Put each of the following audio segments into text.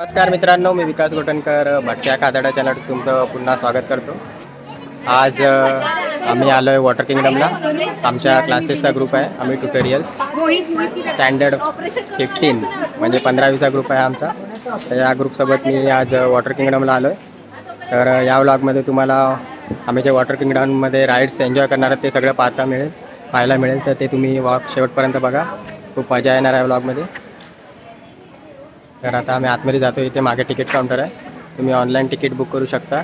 नमस्कार मित्रांनो, मी विकास गोटनकर भटक्या खादाडा चॅनल तुमचं पुन्हा स्वागत करतो। आज आम्ही आलो आहे वॉटर किंगडमला। आमच्या क्लासेसचा ग्रुप आहे, आम्ही ट्युटोरियल्स स्टँडर्ड 15 म्हणजे 15वीचा ग्रुप आहे आमचा। तर या ग्रुपसोबत मी आज वॉटर किंगडमला आलो आहे। तर या व्लॉगमध्ये तुम्हाला आम्ही जे वॉटर किंगडममध्ये राईड्स एन्जॉय करणार आहोत ते सगळं पाहायला मिळेल। तर ते तुम्ही व्लॉग शेवटपर्यंत बघा, खूप मजा येणार आहे व्लॉगमध्ये। तर आता आम्ही आतमध्ये जातो। इथे मागे तिकीट काउंटर आहे, तुम्ही ऑनलाईन तिकीट बुक करू शकता।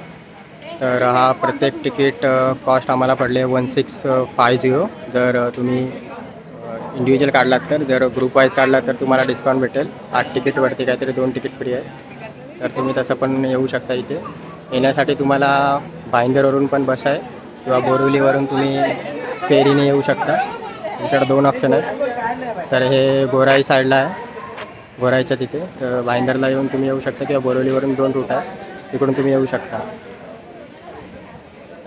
तर हा प्रत्येक तिकीट कॉस्ट आम्हाला पडले 1650 जर तुम्ही इंडिव्हिज्युअल काढलात तर। जर ग्रुप वाईज काढलात तर तुम्हाला डिस्काउंट भेटेल। 8 तिकीटवरती काहीतरी 2 तिकीट फ्री आहे। तर तुम्ही तसं पण येऊ शकता। इथे येण्यासाठी तुम्हाला भाईंदरवरून पण बस आहे किंवा बोरिवलीवरून तुम्ही फेरीने येऊ शकता। तुमच्याकडे 2 ऑप्शन आहेत। तर हे गोराई साईडला आहे, गोराईच्या तिथे। तर भाईंदरला येऊन तुम्ही येऊ शकता किंवा बोरिवलीवरून 2 रूट आहे, तिकडून तुम्ही येऊ शकता।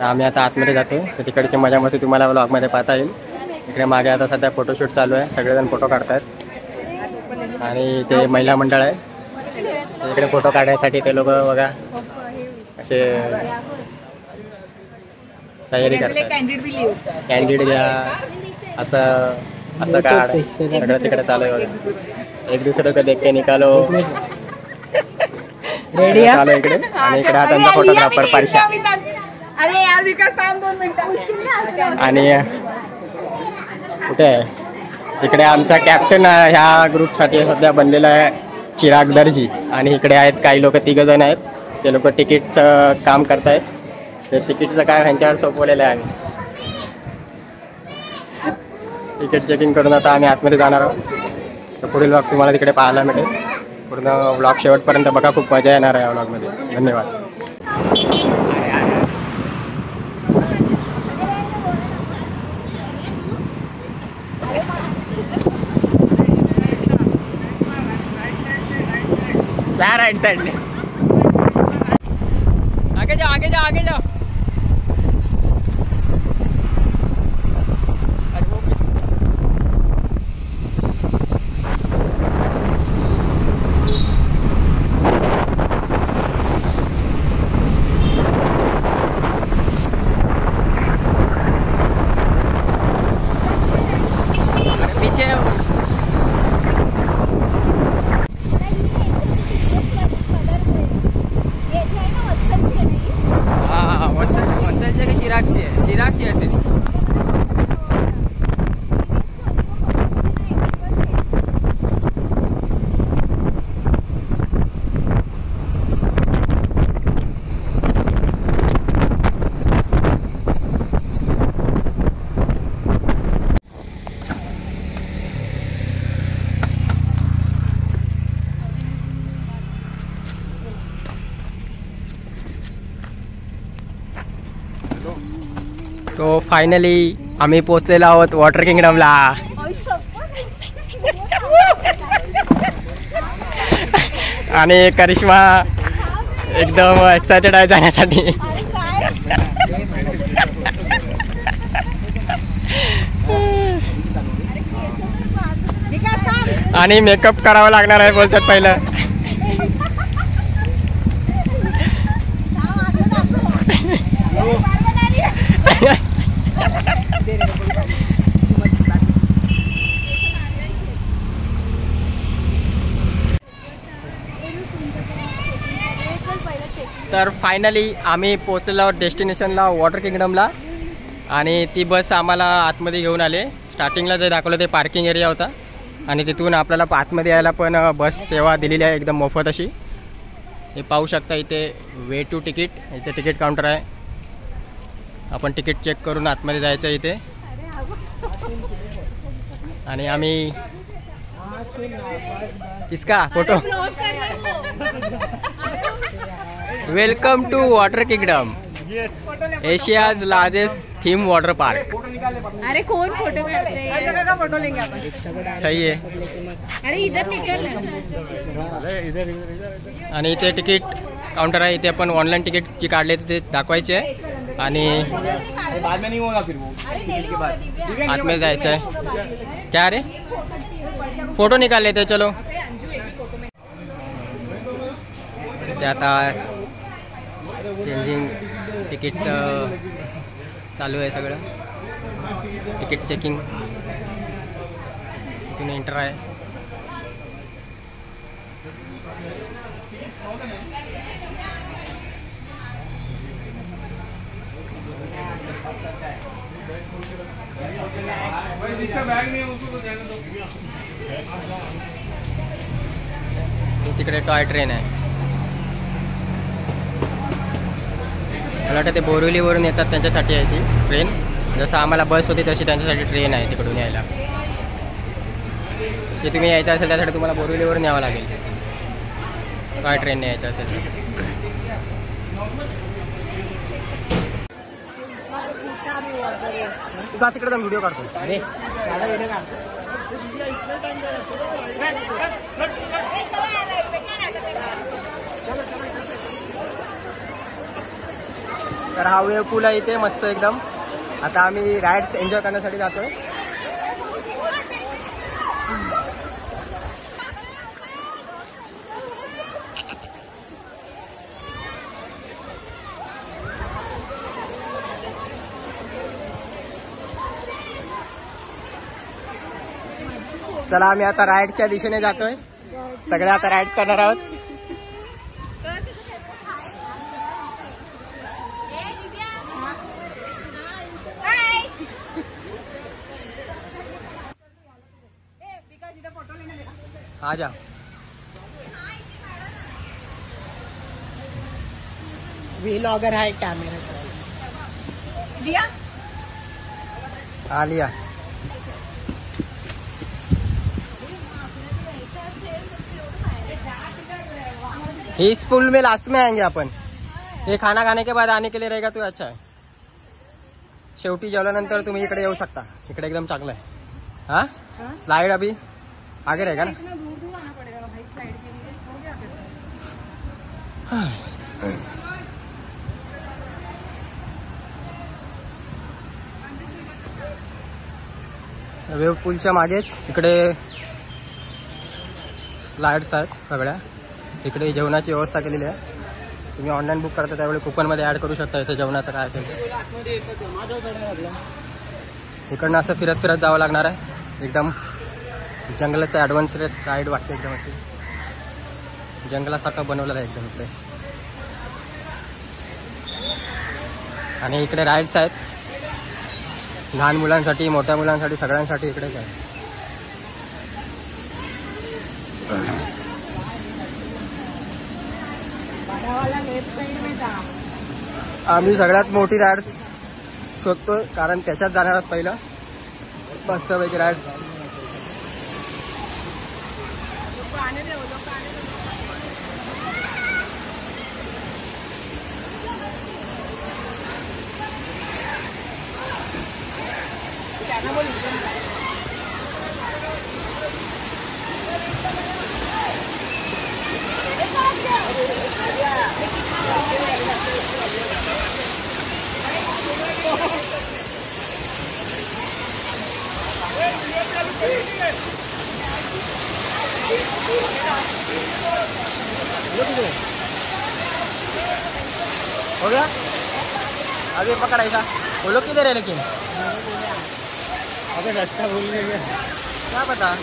आम्ही आता आतमध्ये जातो, तर तिकडची मजा मस्ती तुम्हाला व्लॉगमध्ये पाहता येईल। इकडे मागे आता सध्या फोटोशूट चालू आहे, सगळेजण फोटो काढतात आणि ते महिला मंडळ आहे इकडे फोटो काढण्यासाठी। ते लोक बघा असे तयारी करतात, कॅन्डिडेट घ्या असं काढ, सगळं तिकडे चालू आहे बघा। एक दूसरे को देख के निकालो रेडी चालू इकडे। आणि इकडे हा त्यांचा फोटोग्राफर परशा। अरे यार विकास थांब 2 मिनिटं। आणि कुठे आहे इकडे आमचा कॅप्टन ह्या ग्रुपसाठी सध्या बनलेला आहे चिराग दर्जी। आणि इकडे आहेत काही लोक, 3 जण आहेत, ते लोक तिकीटचं काम करतायत। ते तिकीटचं काय ह्यांच्यावर सोपवलेलं आहे। तिकीट चेकिंग करून आता आम्ही आतमध्ये जाणार आहोत। तर पुढील व्लॉग तुम्हाला तिकडे पाहायला मिळेल। पूर्ण व्लॉग शेवटपर्यंत बघा, खूप मजा येणार आहे या व्लॉगमध्ये। धन्यवाद। क्या राइट साइड में आगे जाओ, आगे जाओ, आगे जाओ। चिरागची असेल। तो फायनली आम्ही पोहोचलेलो आहोत वॉटर किंगडमला। आणि करिश्मा एकदम एक्सायटेड आहे जाण्यासाठी। आणि मेकअप करावा लागणार आहे बोलतात पहिलं। तर फायनली आम्ही पोहोचलेलो आहोत डेस्टिनेशनला, वॉटर किंगडमला। आणि ती बस आम्हाला आतमध्ये घेऊन आले। स्टार्टिंगला जे दाखवलं ते पार्किंग एरिया होता आणि तिथून आपल्याला आतमध्ये यायला पण बस सेवा दिलेली आहे, एकदम मोफत अशी। हे पाहू शकता इथे वे टू तिकीट, इथे तिकीट काउंटर आहे। आपण तिकीट चेक करून आतमध्ये जायचं इथे। आणि आम्ही इसका photo welcome to water kingdom, Asia's largest theme water park. अरे कौन फोटो काट रहे हैं? जगह का फोटो लेंगे अपन। सही है। अरे इधर निकल। आणि इथे तिकीट काउंटर आहे, इथे आपण ऑनलाईन तिकीट जे काढले ते दाखवायचे आहे आणि आतमध्ये जायचं आहे। क्या रे फोटो निकाल लेते चलो। ते आता चेंजिंग तिकीटचं चालू आहे सगळं. तिकीट चेकिंग इथून एंटर आहे. तिकडे टॉय ट्रेन आहे. मला वाटतं ते बोरिवलीवरून येतात त्यांच्यासाठी आहे ती ट्रेन. जसं आम्हाला बस होती तशी त्यांच्यासाठी ट्रेन आहे तिकडून यायला. जे तुम्ही यायचं असेल त्यासाठी तुम्हाला बोरिवलीवरून यावं लागेल टॉय ट्रेनने यायचं असेल तर. तुझा तिकडे जाऊन व्हिडिओ काढतो. अरे व्हिडिओ काढतो. तर हा वेव पूल आहे इथे मस्त एकदम. आता आम्ही राईड्स एन्जॉय करण्यासाठी जातोय. चला आम्ही आता राईडच्या दिशेने जातोय. सगळे आता राईड करणार आहोत. आ जा. व्लॉगर है कैमरा लिया. हाँ लिया. इस पुल में लास्ट में आएंगे अपन. ये खाना खाने के बाद आने के लिए रहेगा तो अच्छा है. शेवटी जेवल्यानंतर तुम्ही इकडे येऊ शकता. इकडे एकदम चांगलं आहे. हाँ स्लाइड अभी आगे रहेगा ना. इतना दूर दूर आना पड़ेगा भाई स्लाइड के लिए. हो गया फिर. वेव पूलच्या मागेच इकडे स्लाइड्स आहेत सगळ्या. इकडे जेवणाची व्यवस्था केलेली आहे. तुम्ही ऑनलाईन बुक करता त्यावेळी कुपनमध्ये ॲड करू शकता इथे जेवणाचं काय असेल. इकडनं असं फिरत फिरत जावं लागणार आहे. एकदम जंगलाचं ॲडव्हेंचरस राईड वाटते एकदम अशी. जंगलासारखं बनवलेलं आहे एकदम इकडे. आणि इकडे राईड्स आहेत लहान मुलांसाठी मोठ्या मुलांसाठी सगळ्यांसाठी इकडेच आहे. आम्ही सगळ्यात मोठी राईड्स शोधतोय कारण त्याच्यात जाणार आहोत पहिलं. मस्तपैकी राईड. हो गया. अभी पकड़ ऐसा वो लोग किधर है लेकिन. अबे रास्ता भूल गया क्या पता.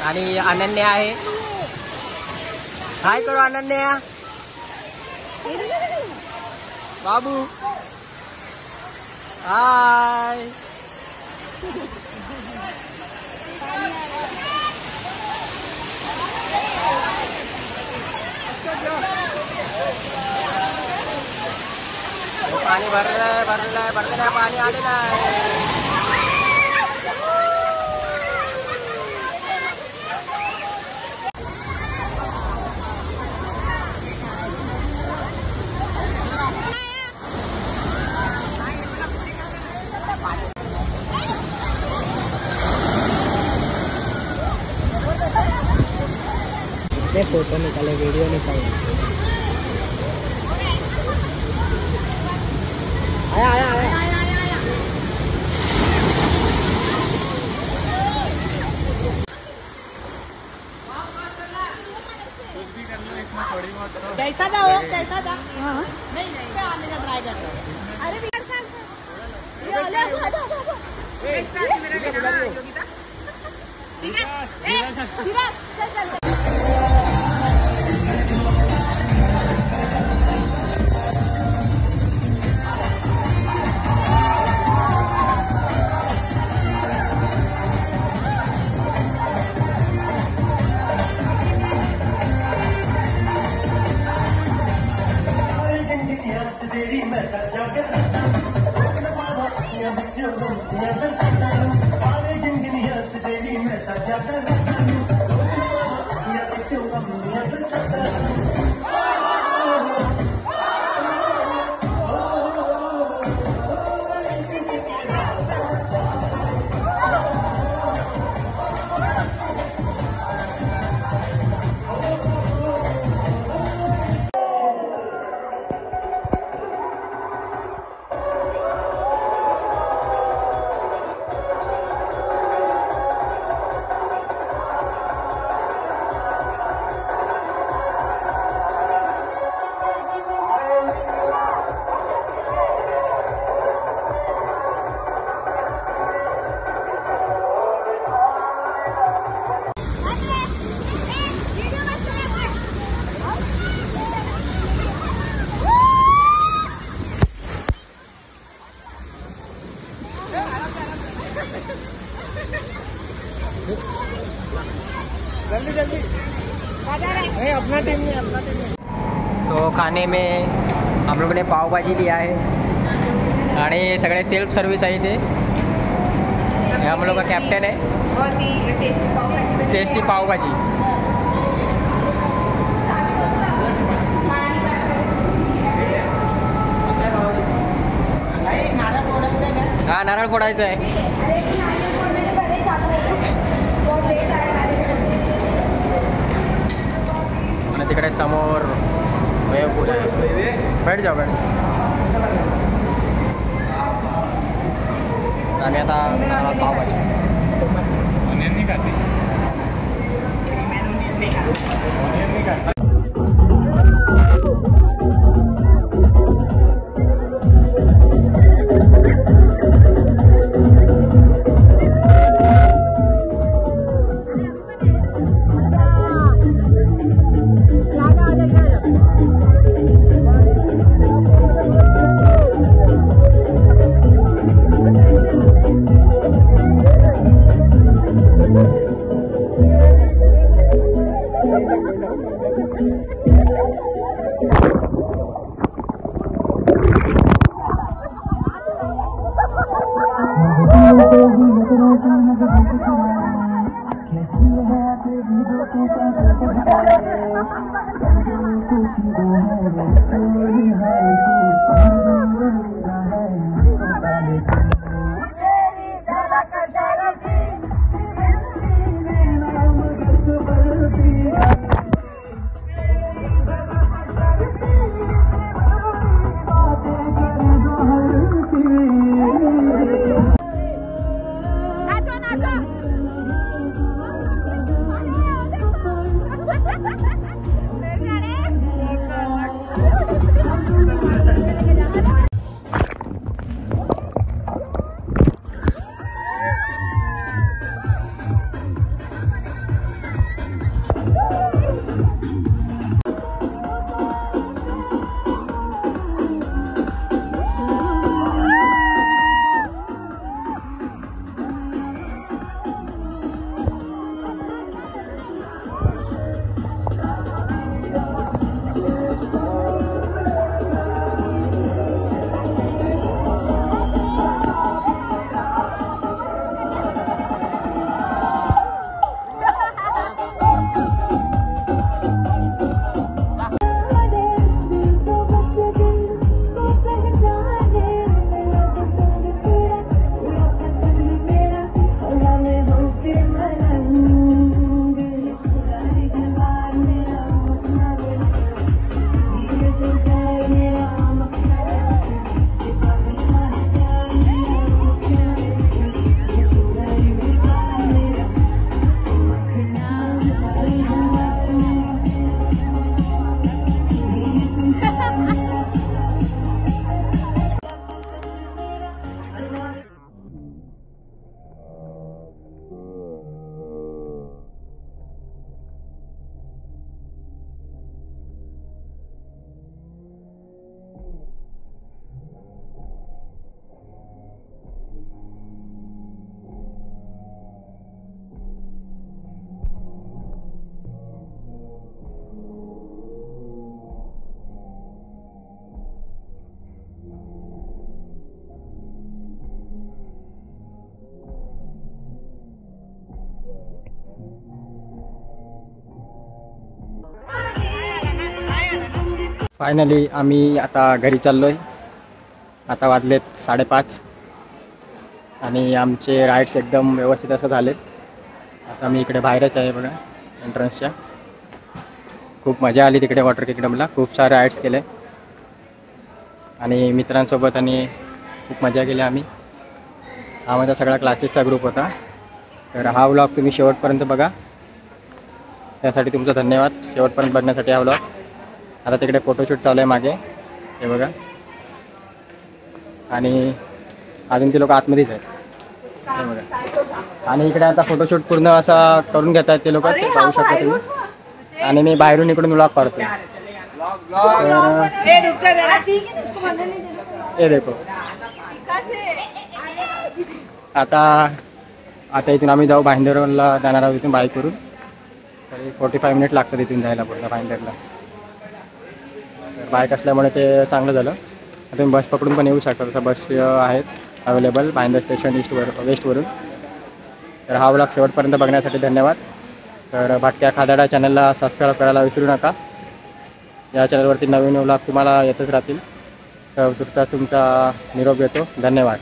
आणि अनन्या आहे. हाय करो अनन्या. बाबू हाय. पाणी भरलेलं पाणी आलेलं आहे. ये फोटो निकाले, वीडियो निकाले। आया आया आया। कैसा था वो, कैसा था? नहीं नहीं आने का ट्राई करता हूँ। अरे ठीक है। जल्दी जल्दी नहीं, अपना टीम नहीं, अपना टीम नहीं। तो खाने में हम लोगों ने पाव भाजी लिया है आणि सगळे सेल्फ सर्विस आहे ते। हम लोग का कैप्टन है, बहुत ही टेस्टी पाव भाजी। टेस्टी पाव भाजी। हा नारळ फोडायचा आहे। आणि तिकडे समोर पूल आहे, बैठ जाऊ बैठ। आम्ही आता पाव भाजी फायनली आम्ही आता घरी चाललो आहे. आता वाजलेत 5:30 आणि आमचे राईड्स एकदम व्यवस्थित असं झालेत. आता मी इकडे बाहेरच आहे बघा एंट्रन्सच्या. खूप मजा आली तिकडे वॉटर किंगडमला. खूप सारे राईड्स केले आणि मित्रांसोबत आणि खूप मजा केली आम्ही. हा माझा सगळा क्लासेसचा ग्रुप होता. तर हा व्लॉग तुम्ही शेवटपर्यंत बघा. त्यासाठी तुमचा धन्यवाद शेवटपर्यंत बघण्यासाठी हा व्लॉग. आता तिकडे फोटोशूट चालू आहे मागे हे बघा. आणि अजून ते लोक आतमध्येच आहेत हे बघा. आणि इकडे आता फोटोशूट पूर्ण असा करून घेत आहेत ते लोक, पाहू शकता तुम्ही. आणि मी बाहेरून इकडून व्लॉग काढतो. हे देखो आता इथून आम्ही जाऊ भाईंदरला जाणार आहोत इथून बाईकवरून. तरी 45 मिनिट लागतात इथून जायला पूर्ण भाईंदरला. तर बाईक असल्यामुळे ते चांगलं झालं. आता तुम्ही बस पकडून पण येऊ शकता. तसं बस आहेत अवेलेबल भाईंदर स्टेशन वेस्टवरून. तर हा व्लॉग शेवटपर्यंत बघण्यासाठी धन्यवाद. तर भटक्या खादाडा चॅनलला सबस्क्राईब करायला विसरू नका. या चॅनलवरती नवीन व्लॉग तुम्हाला येतच राहतील. तर तुर्तास तुमचा निरोप घेतो. धन्यवाद.